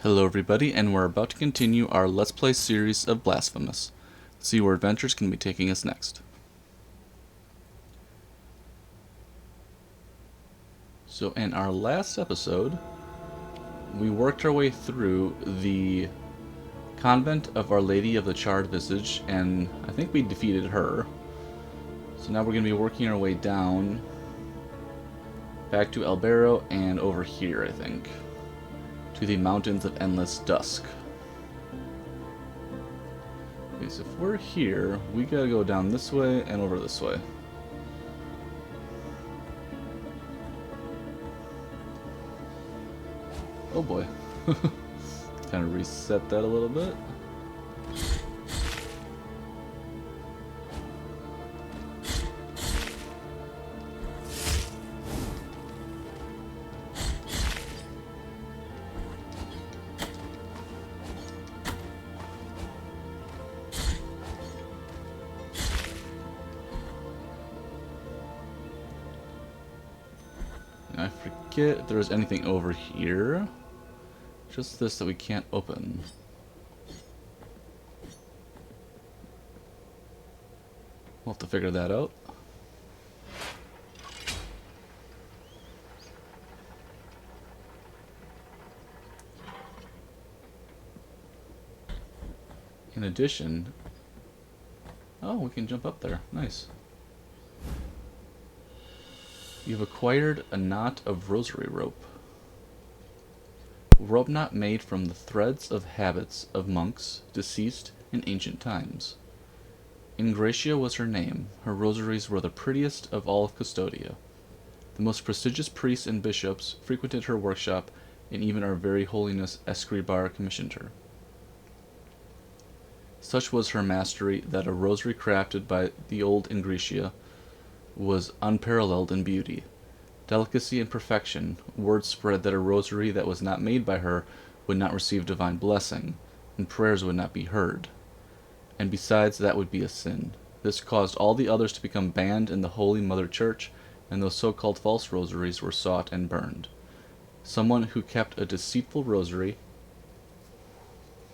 Hello everybody, and we're about to continue our Let's Play series of Blasphemous. See where adventures can be taking us next. So in our last episode, we worked our way through the convent of Our Lady of the Charred Visage, and I think we defeated her. So now we're going to be working our way down, back to Albero, and over here, I think, to the Mountains of Endless Dusk. Okay, so if we're here, we gotta go down this way and over this way. Oh boy. Kind of reset that a little bit. I forget if there was anything over here. Just this that we can't open. We'll have to figure that out. In addition... Oh, we can jump up there. Nice. You've acquired a knot of rosary rope. Rope knot made from the threads of habits of monks deceased in ancient times. Ingratia was her name. Her rosaries were the prettiest of all of Cvstodia. The most prestigious priests and bishops frequented her workshop, and even our very holiness Escribar commissioned her. Such was her mastery that a rosary crafted by the old Ingratia was unparalleled in beauty, delicacy, and perfection. Word spread that a rosary that was not made by her would not receive divine blessing, and prayers would not be heard. And besides, that would be a sin. This caused all the others to become banned in the Holy Mother Church, and those so-called false rosaries were sought and burned. Someone who kept a deceitful rosary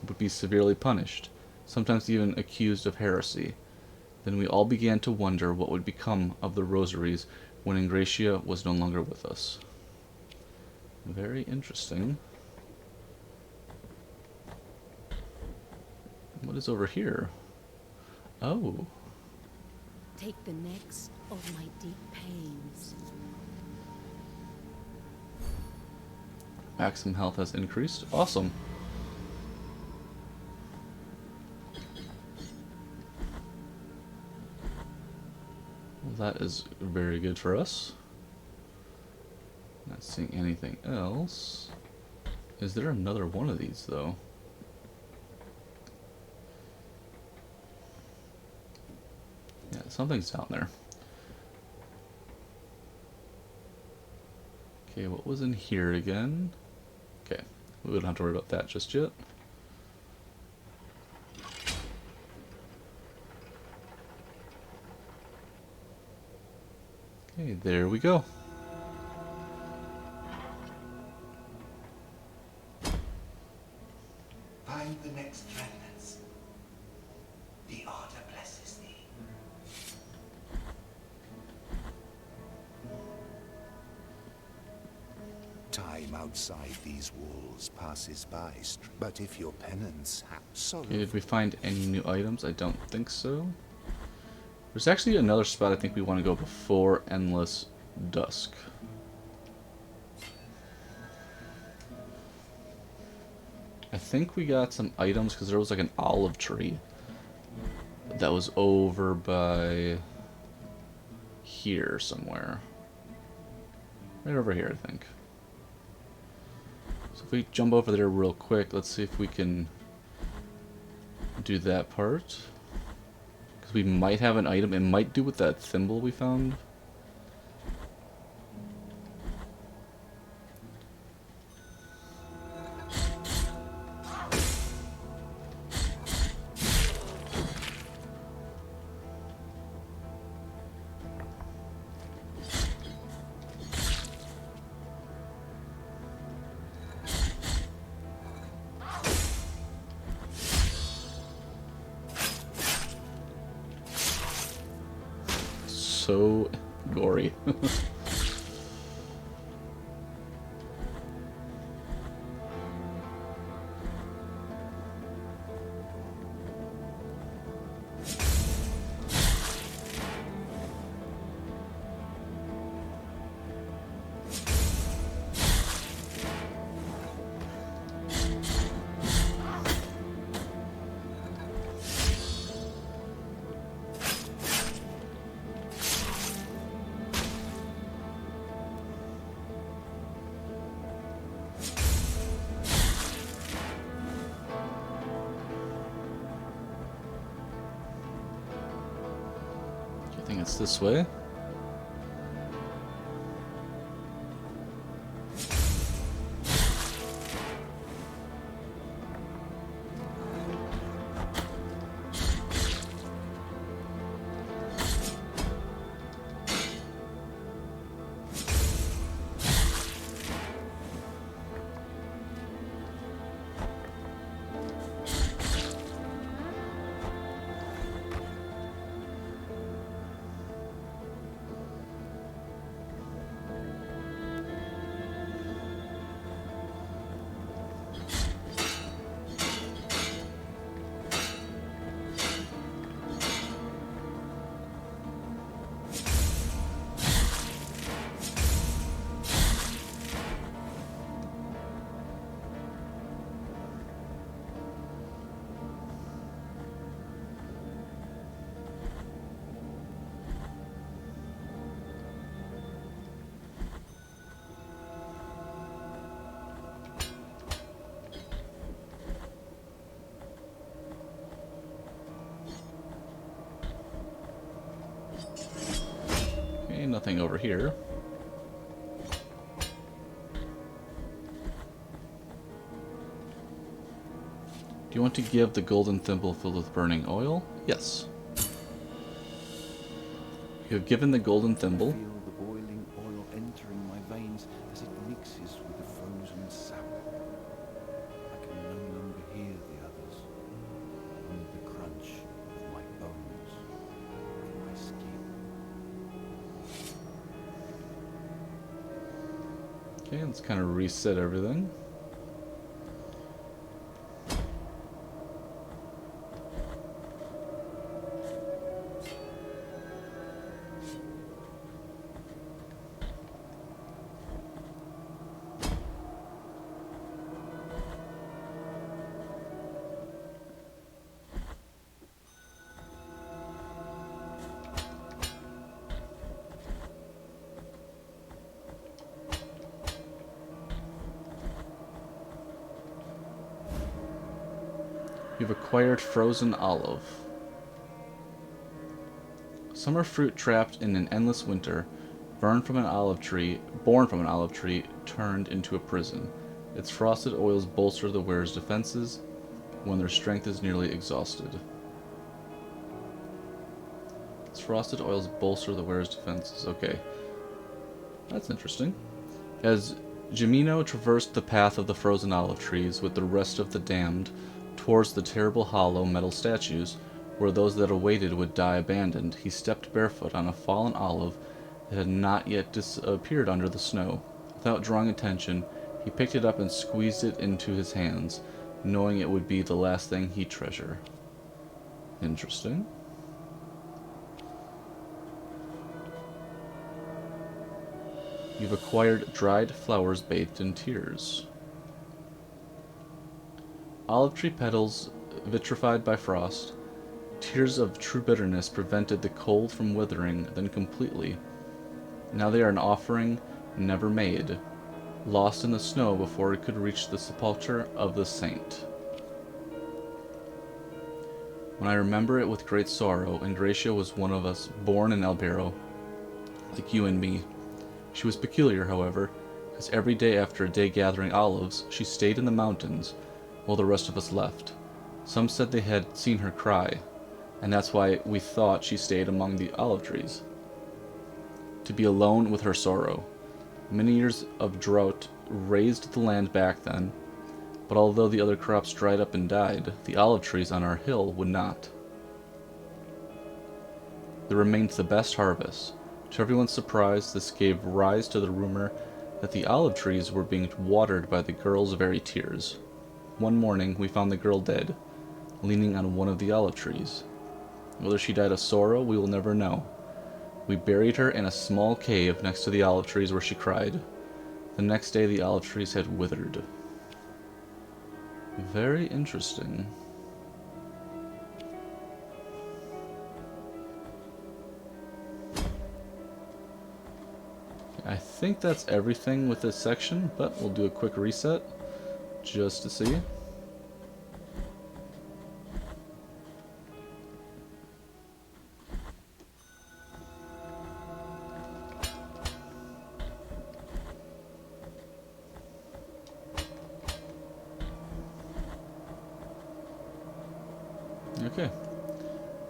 would be severely punished, sometimes even accused of heresy. Then we all began to wonder what would become of the rosaries when Ingratia was no longer with us. Very interesting. What is over here? Oh. Take the next of my deep pains. Maximum health has increased. Awesome. Well, that is very good for us. Not seeing anything else. Is there another one of these, though? Yeah, something's down there. Okay, what was in here again? Okay, we don't have to worry about that just yet. Okay, there we go. Find the next fragments. The order blesses thee. Time outside these walls passes by, but if your penance Okay, did we find any new items? I don't think so. There's actually another spot I think we want to go before Endless Dusk. I think we got some items because there was like an olive tree that was over by here somewhere. Right over here, I think. So if we jump over there real quick, let's see if we can do that part. Because we might have an item. It might do with that thimble we found. so gory. I think it's this way. Okay, nothing over here. Do you want to give the golden thimble filled with burning oil? Yes. You have given the golden thimble. Feel the boiling oil entering my veins as it mixes with the frozen sap. I can no longer hear the others, only the crunch of my bones in my skin. Okay, let's kind of reset everything. You've acquired frozen olive. Summer fruit trapped in an endless winter, born from an olive tree, turned into a prison. Its frosted oils bolster the wearer's defenses when their strength is nearly exhausted. Its frosted oils bolster the wearer's defenses. Okay. That's interesting. As Jimino traversed the path of the frozen olive trees with the rest of the damned towards the terrible hollow metal statues, where those that awaited would die abandoned, he stepped barefoot on a fallen olive that had not yet disappeared under the snow. Without drawing attention, he picked it up and squeezed it into his hands, knowing it would be the last thing he'd treasure. Interesting. You've acquired dried flowers bathed in tears. Olive tree petals vitrified by frost. Tears of true bitterness prevented the cold from withering them completely. Now they are an offering never made, lost in the snow before it could reach the sepulchre of the saint. When I remember it with great sorrow, Ingratia was one of us, born in Albero, like you and me. She was peculiar, however, because every day after a day gathering olives, she stayed in the mountains, while the rest of us left. Some said they had seen her cry, and that's why we thought she stayed among the olive trees, to be alone with her sorrow. Many years of drought raised the land back then, but although the other crops dried up and died, the olive trees on our hill would not. There remained the best harvest, To everyone's surprise, this gave rise to the rumor that the olive trees were being watered by the girl's very tears. One morning, we found the girl dead, leaning on one of the olive trees. Whether she died of sorrow, we will never know. We buried her in a small cave next to the olive trees where she cried. The next day, the olive trees had withered. Very interesting. I think that's everything with this section, but we'll do a quick reset just to see. Okay.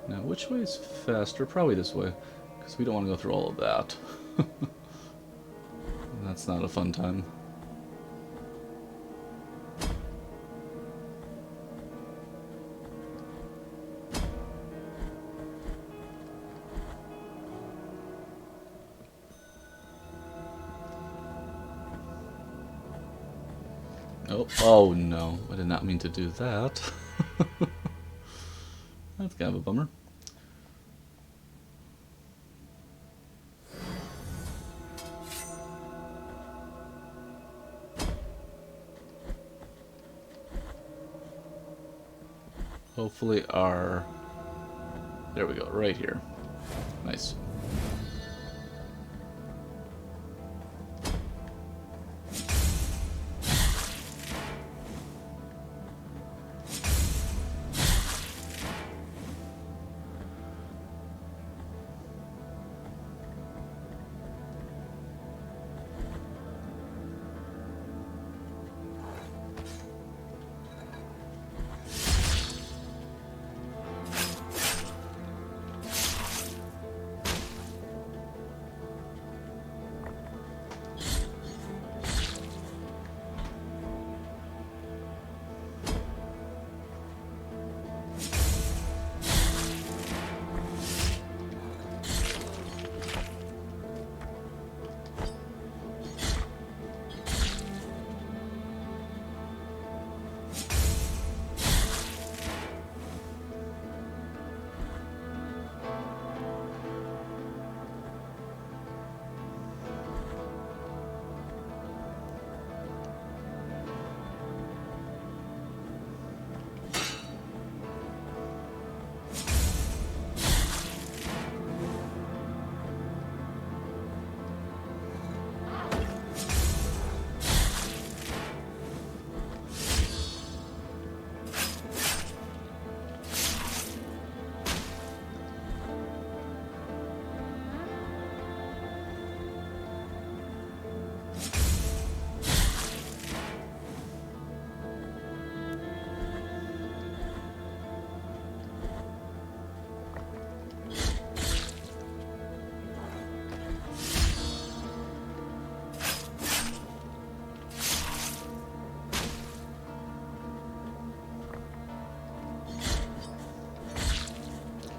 Now, which way is faster? Probably this way, because we don't want to go through all of that. That's not a fun time. Oh no, I did not mean to do that. That's kind of a bummer. Hopefully our... There we go, right here. Nice.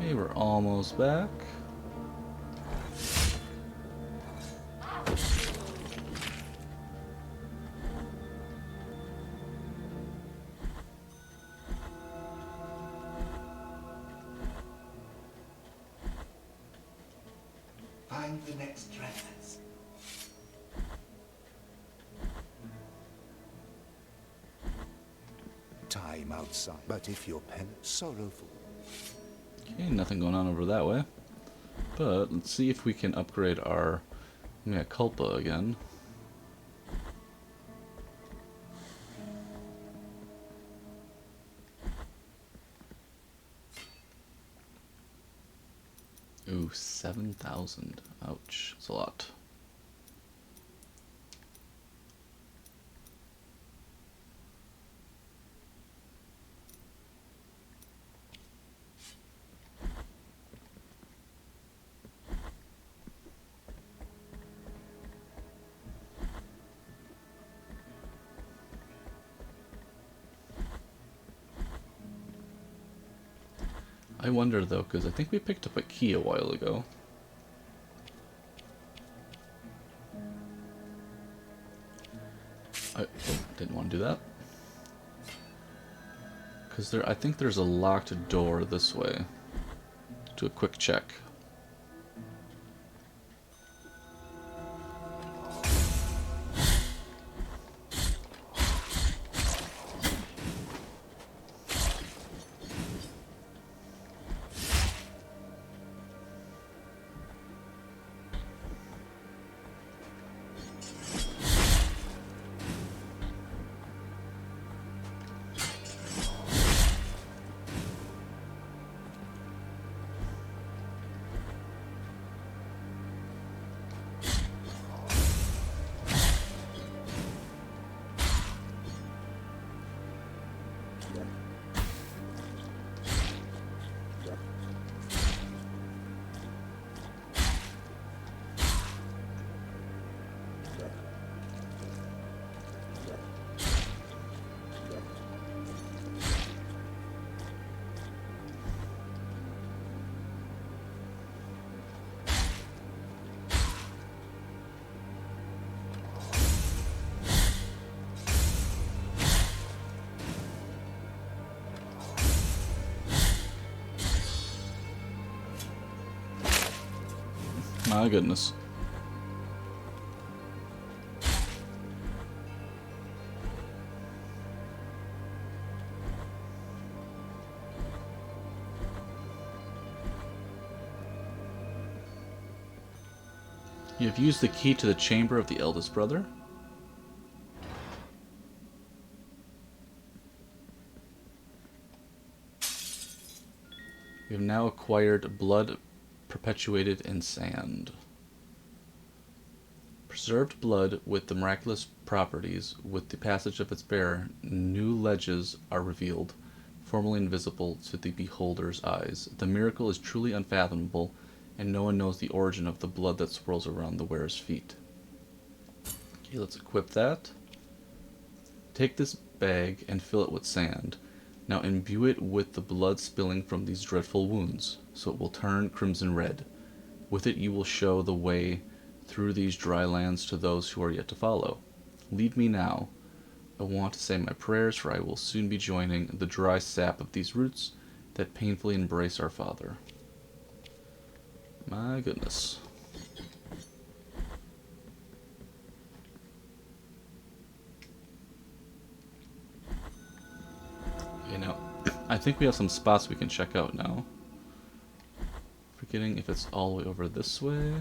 Okay, we're almost back. Find the next remnants. Time outside, but if you're sorrowful. Okay, nothing going on over that way. But let's see if we can upgrade our mea culpa again. Ooh, 7,000. Ouch, that's a lot. I wonder though, because I think we picked up a key a while ago. I didn't want to do that. Because I think there's a locked door this way. Do a quick check. My goodness. You have used the key to the chamber of the eldest brother. You have now acquired blood perpetuated in sand. Preserved blood with the miraculous properties. With the passage of its bearer, new ledges are revealed, formerly invisible to the beholder's eyes. The miracle is truly unfathomable, and no one knows the origin of the blood that swirls around the wearer's feet. Okay, let's equip that. Take this bag and fill it with sand. Now imbue it with the blood spilling from these dreadful wounds, so it will turn crimson red. With it you will show the way through these dry lands to those who are yet to follow. Leave me now. I want to say my prayers, for I will soon be joining the dry sap of these roots that painfully embrace our Father. My goodness. Okay, now, I think we have some spots we can check out now. Forgetting if it's all the way over this way.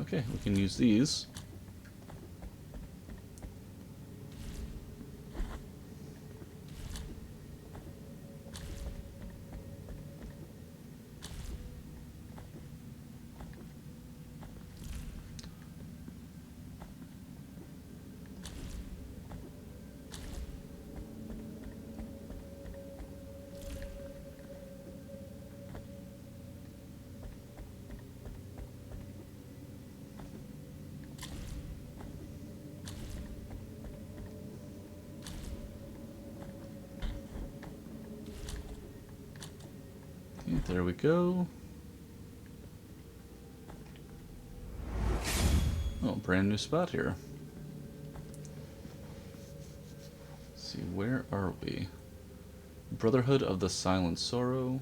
Okay, we can use these. There we go. Oh, brand new spot here. Let's see, where are we? Brotherhood of the Silent Sorrow.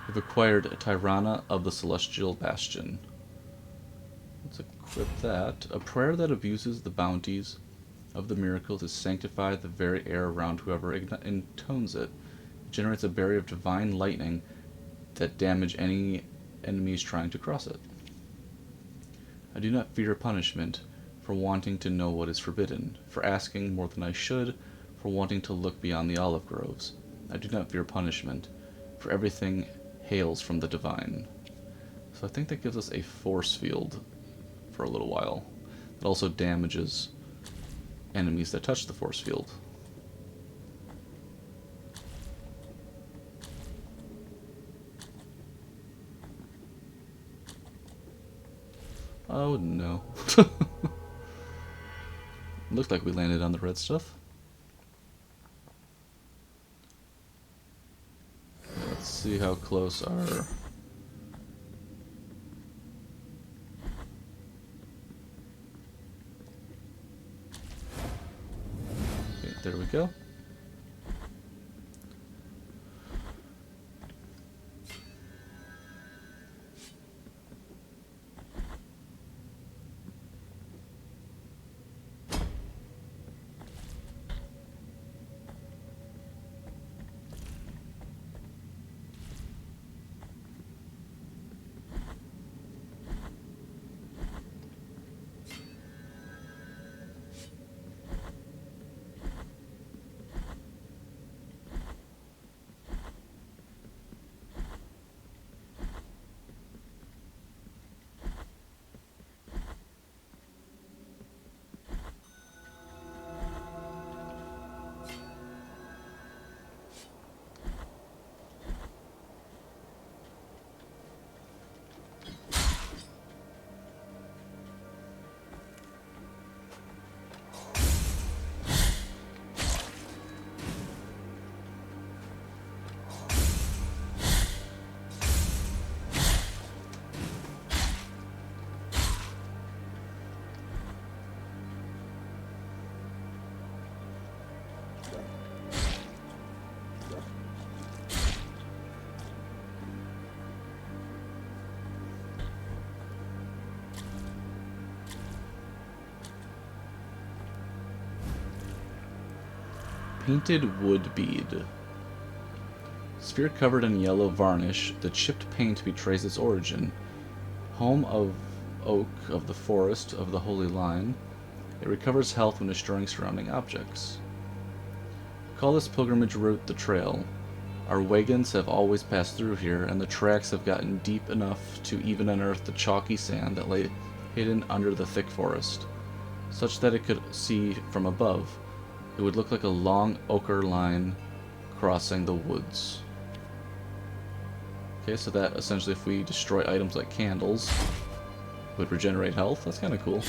We've acquired Tirana of the Celestial Bastion. Let's equip that. A prayer that abuses the bounties of the miracle to sanctify the very air around whoever intones it. It generates a barrier of divine lightning that damage any enemies trying to cross it. I do not fear punishment for wanting to know what is forbidden, for asking more than I should, for wanting to look beyond the olive groves. I do not fear punishment, for everything hails from the divine. So I think that gives us a force field for a little while. It also damages enemies that touch the force field. Oh no. Looked like we landed on the red stuff. Let's see how close our... Okay, there we go. Painted wood bead. Sphere covered in yellow varnish, the chipped paint betrays its origin. Home of oak of the forest of the holy line, it recovers health when destroying surrounding objects. Call this pilgrimage route the trail. Our wagons have always passed through here, and the tracks have gotten deep enough to even unearth the chalky sand that lay hidden under the thick forest, such that it could see from above. It would look like a long ochre line crossing the woods. Okay, so that essentially, if we destroy items like candles, would regenerate health. That's kind of cool.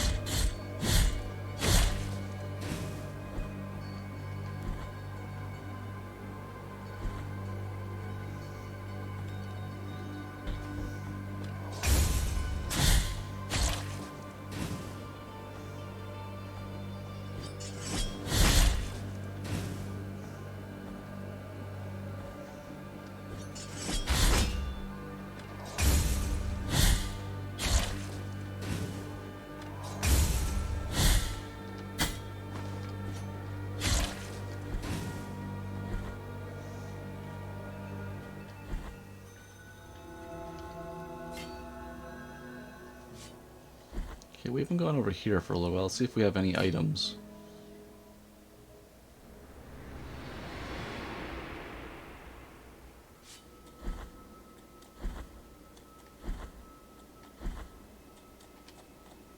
Okay, we haven't gone over here for a little while. Let's see if we have any items.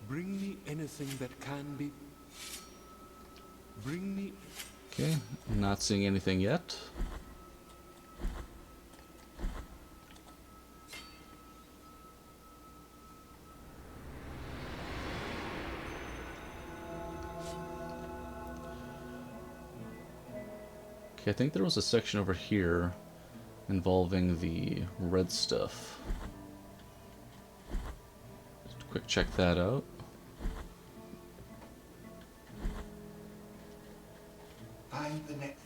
Bring me anything that can be... Bring me... Okay, not seeing anything yet. Okay, I think there was a section over here involving the red stuff. Just quick check that out. Find the next...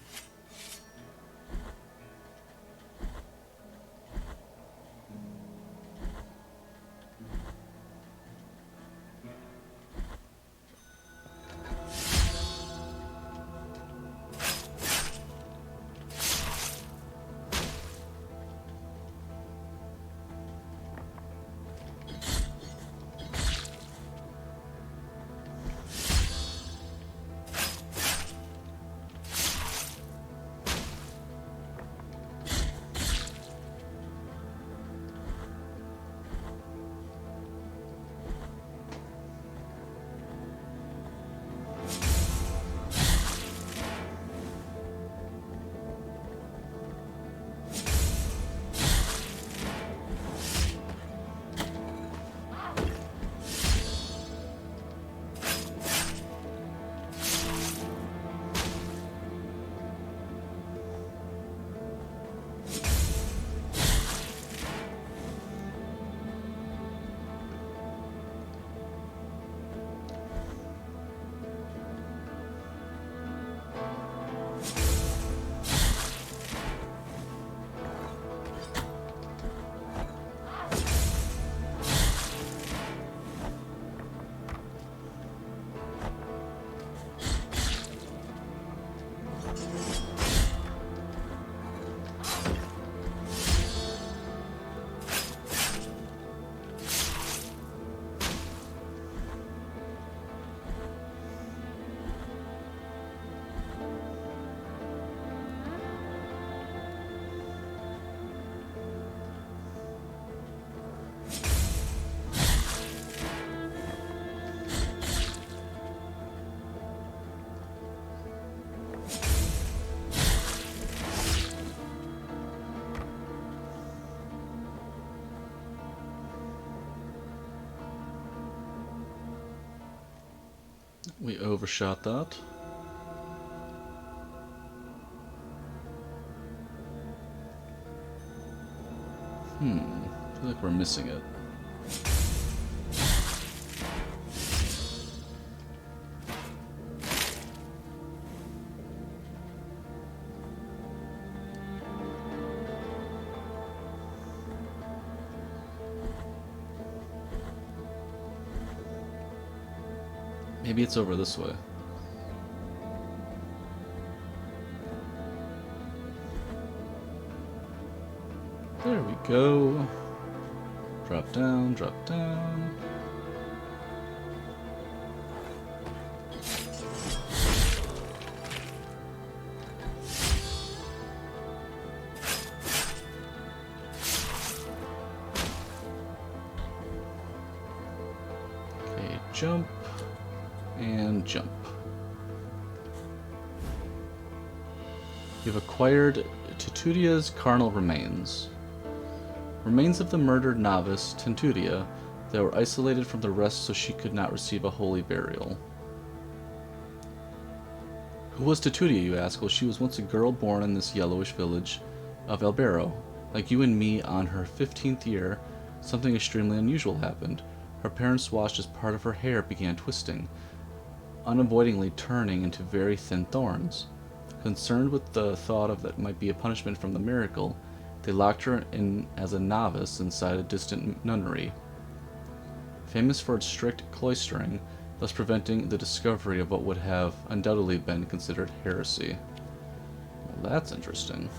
We overshot that. I feel like we're missing it. Maybe it's over this way. There we go. Drop down, drop down. Okay, jump. And jump. You've acquired Titania's carnal remains. Remains of the murdered novice, Cvstodia, that were isolated from the rest so she could not receive a holy burial. Who was Cvstodia, you ask? Well, she was once a girl born in this yellowish village of Albero. Like you and me, on her 15th year, something extremely unusual happened. Her parents watched as part of her hair began twisting, unavoidably turning into very thin thorns. Concerned with the thought of that might be a punishment from the miracle, they locked her in as a novice inside a distant nunnery, famous for its strict cloistering, thus preventing the discovery of what would have undoubtedly been considered heresy. Well, that's interesting.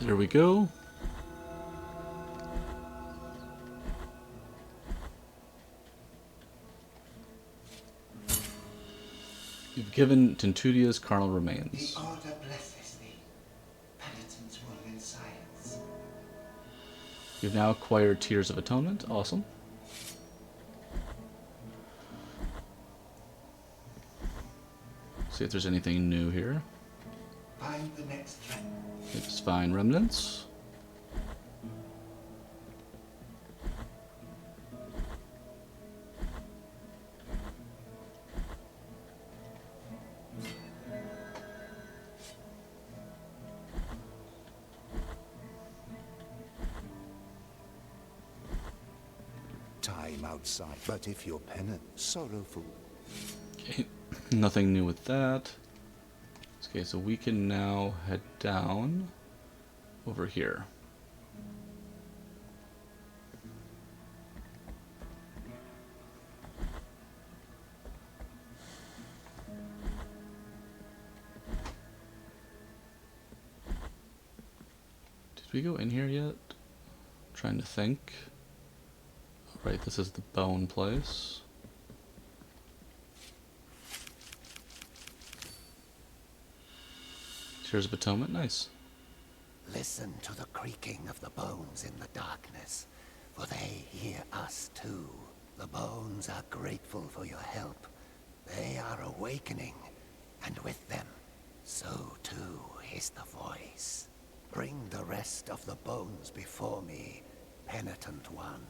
There we go. You've given Cvstodia's carnal remains. The Order blesses thee, Penitent One in science. You've now acquired Tears of Atonement. Awesome. See if there's anything new here. Find the next threat. Let's find remnants. Time outside, but if you're penitent, sorrowful. Okay, nothing new with that. Okay, so we can now head down over here. Did we go in here yet? I'm trying to think. Right, this is the bone place. Tears of Atonement, nice. Listen to the creaking of the bones in the darkness, for they hear us too. The bones are grateful for your help. They are awakening. and with them, so too is the voice. Bring the rest of the bones before me, Penitent One.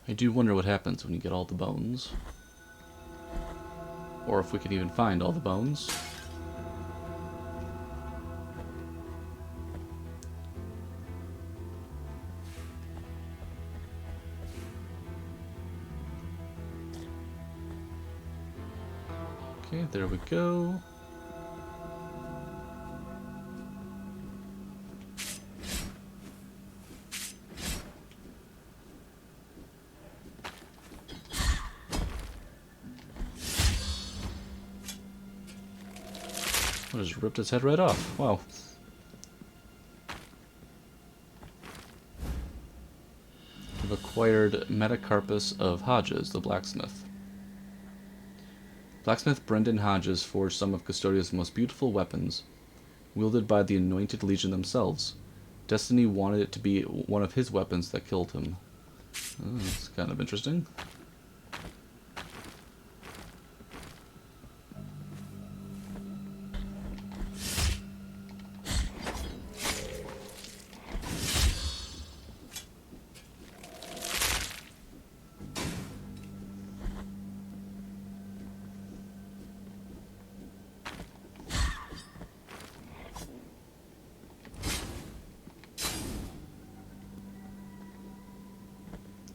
I do wonder what happens when you get all the bones. Or if we can even find all the bones. Okay, there we go. I just ripped its head right off. Wow. We've acquired Metacarpus of Hodges, the blacksmith. Blacksmith Brendan Hodges forged some of Cvstodia's most beautiful weapons, wielded by the Anointed Legion themselves. Destiny wanted it to be one of his weapons that killed him. Oh, that's kind of interesting.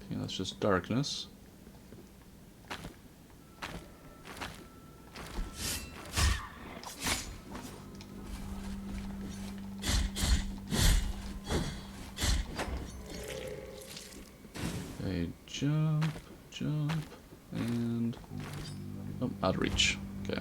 Okay, that's just darkness. Okay, jump, and... oh, out of reach. Okay.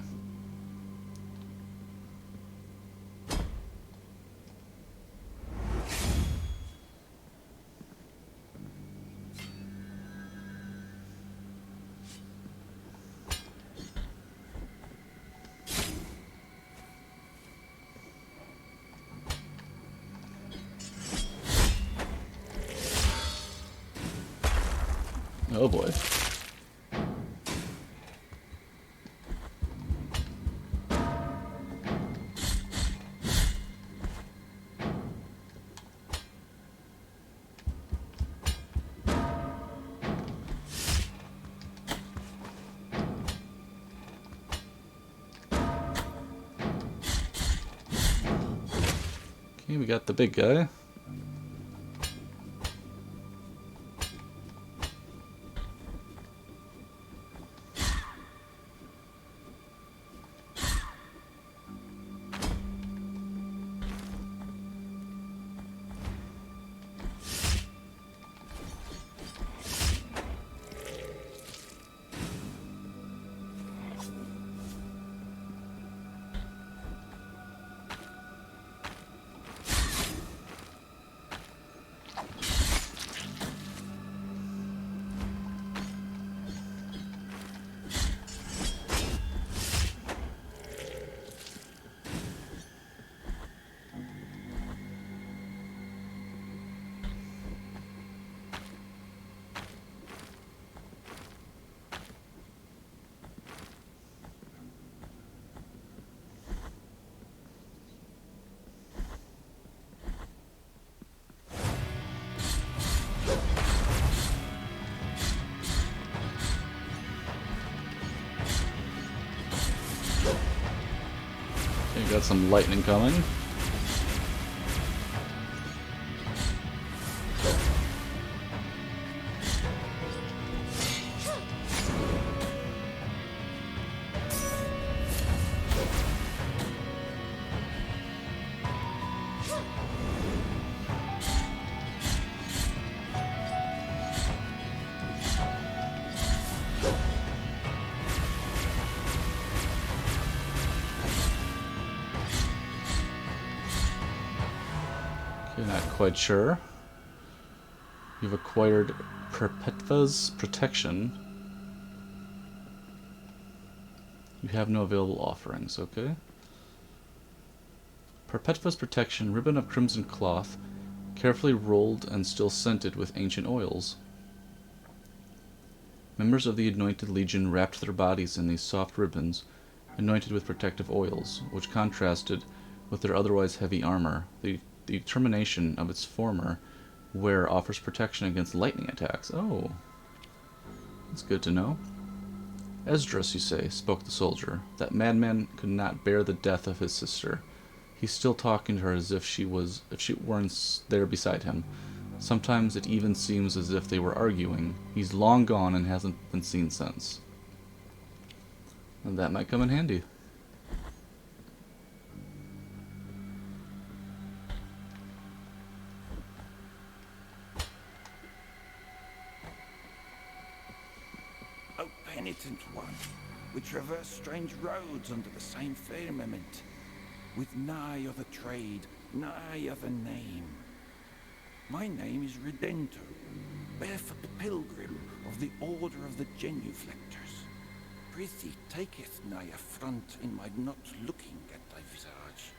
Oh boy. Okay, we got the big guy. Okay, got some lightning coming. Okay, not quite sure. You've acquired Perpetua's Protection. You have no available offerings, okay? Perpetua's Protection, ribbon of crimson cloth, carefully rolled and still scented with ancient oils. Members of the Anointed Legion wrapped their bodies in these soft ribbons, anointed with protective oils, which contrasted with their otherwise heavy armor. The determination of its former wear offers protection against lightning attacks. Oh, that's good to know. Esdras, you say, spoke the soldier. That madman could not bear the death of his sister. He's still talking to her as if she weren't there beside him. Sometimes it even seems as if they were arguing. He's long gone and hasn't been seen since. And that might come in handy. O Penitent One, we traverse strange roads under the same firmament, with nigh other trade, nigh other name. My name is Redento, barefoot pilgrim of the Order of the Genuflectors. Prithee taketh nigh affront in my not looking at thy visage,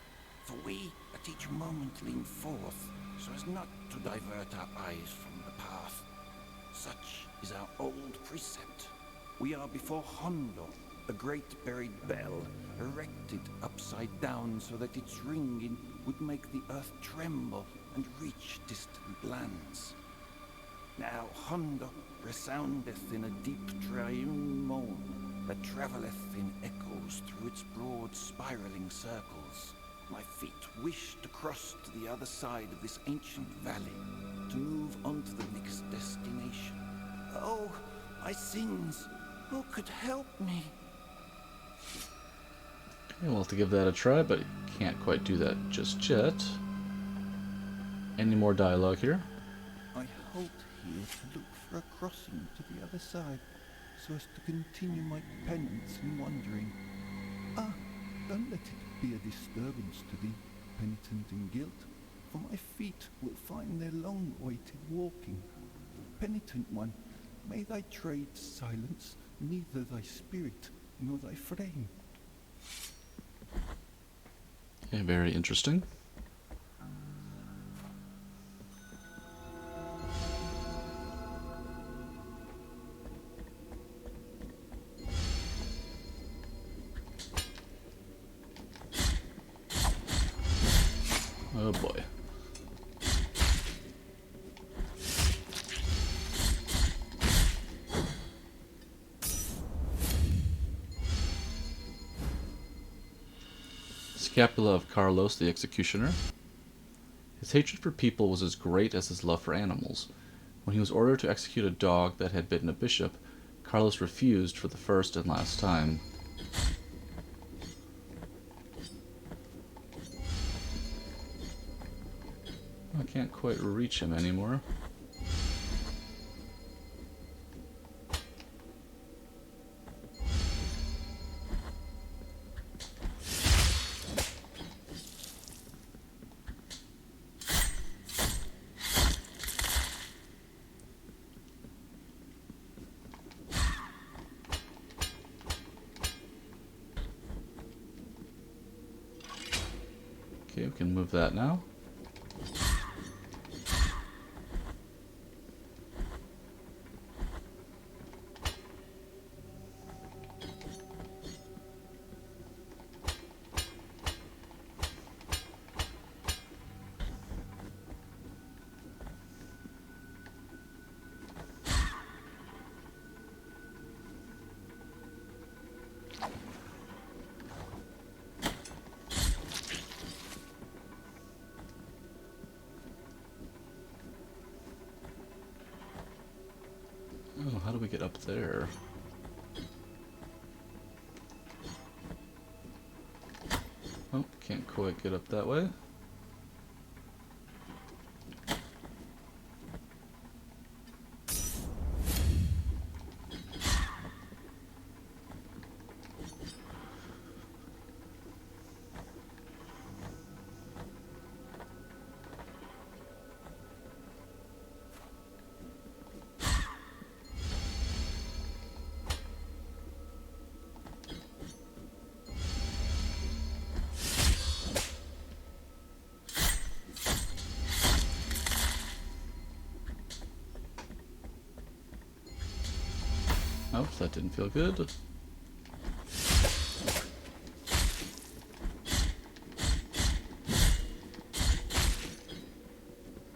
for we at each moment lean forth, so as not to divert our eyes from the path. Such is our old precept. We are before Hondo, a great buried bell, erected upside down so that its ringing would make the earth tremble and reach distant lands. Now Hondo resoundeth in a deep triune moan that travelleth in echoes through its broad spiraling circles. My feet wish to cross to the other side of this ancient valley, to move on to the next destination. Oh, my sins! Who could help me? Okay, we'll have to give that a try, but can't quite do that just yet. Any more dialogue here? I halt here to look for a crossing to the other side, so as to continue my penance and wandering. Ah, don't let it be a disturbance to thee, penitent in guilt, for my feet will find their long-awaited walking. Penitent One, may thy trade silence neither thy spirit nor thy frame. Okay, very interesting. Oh boy. Scapula of Carlos the Executioner. His hatred for people was as great as his love for animals. When he was ordered to execute a dog that had bitten a bishop, Carlos refused for the first and last time. I can't quite reach him anymore. Okay, we can move that now. Oh, how do we get up there? Oh, can't quite get up that way. Oops, that didn't feel good.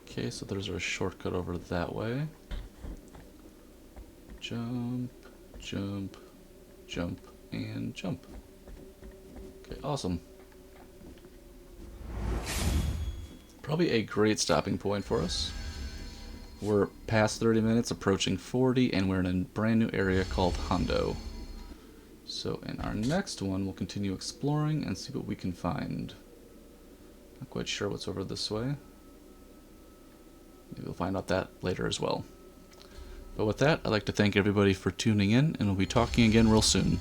Okay, so there's a shortcut over that way. Jump, jump, jump, and jump. Okay, awesome. Probably a great stopping point for us. We're past 30 minutes, approaching 40, and we're in a brand new area called Hondo. So in our next one, we'll continue exploring and see what we can find. Not quite sure what's over this way. Maybe we'll find out that later as well. But with that, I'd like to thank everybody for tuning in, and we'll be talking again real soon.